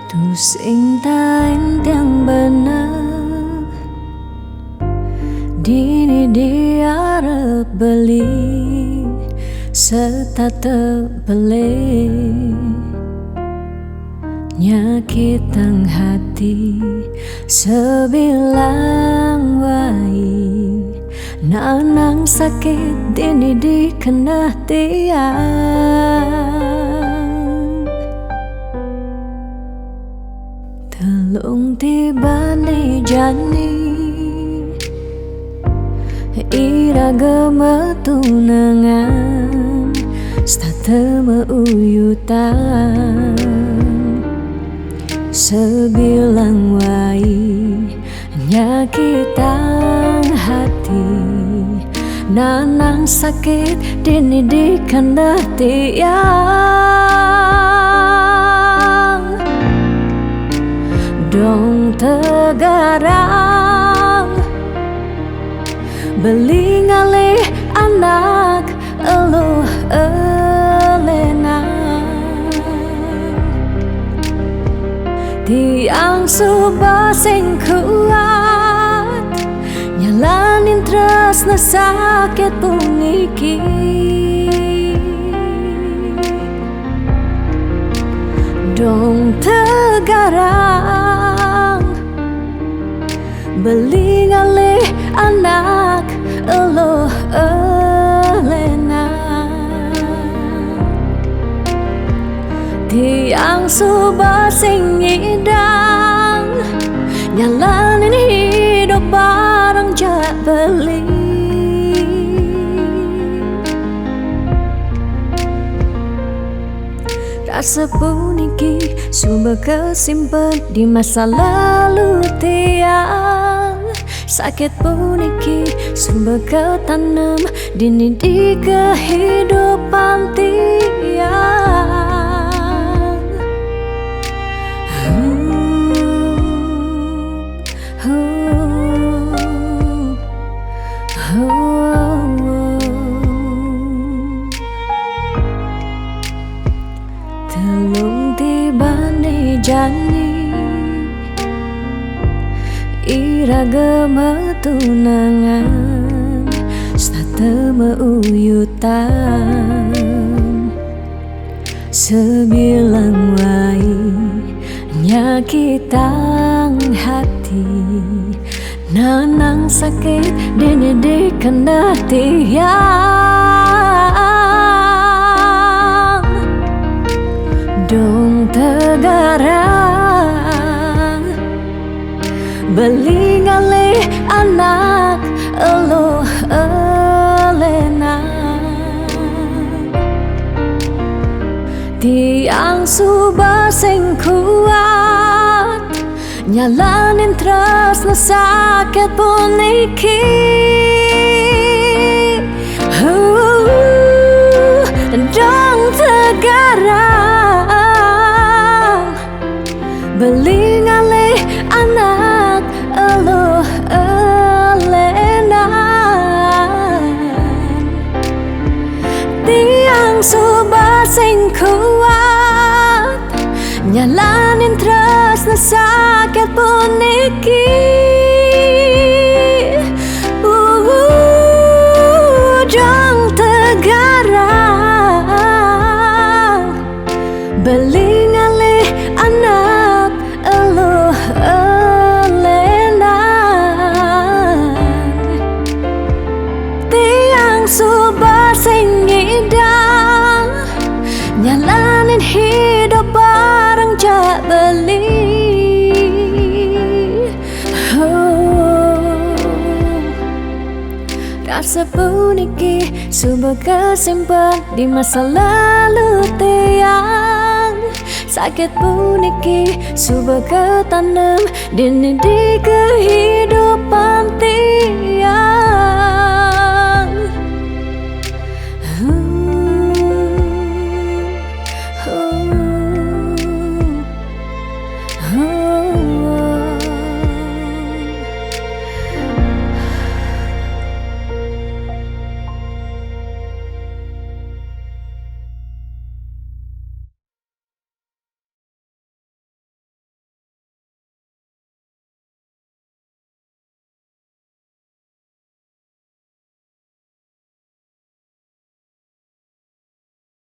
Tu sing tain tiang bener dini diarep beli serta terbeli nyakitang hati sebilang wai nanang sakit dini dikena tiang telung tiba ni jani ira gemetunangan stata meuyutan sebilang wai nyakitang hati nanang sakit dini dikena tiang dong tegarang beli ngalih anak eluh elena tiang subah sing kuat nyalanin tresna sakit puniki dong tegarang beli ngalih anak eluh elena tiang subah sing ngidang nyalanin hidup bareng jak beli rasa puniki subah kesimpan di masa lalu tiang sakit puniki subah ketanam dini di kehidupan tiang telung tiba ni jani ira gemetunangan stata meuyutan sebilang wai nyakitang hati nanang sakit dini dikena tiang dong tegarang beli ngalih anak eluh elena tiang subah sing kuat nyalanin tresna sakit puniki dong tegarang beli ngalih anak eluh elena tiang subah sing kuat nyalanin tresna sakit puniki dong tegarang beli ngalih anak eluh elena tiang subah sing ngidang nyalanin hidup bareng jak beli rasa puniki subah kesimpan di masa lalu tiang sakit puniki subah ketanam dini di kehidupan tiang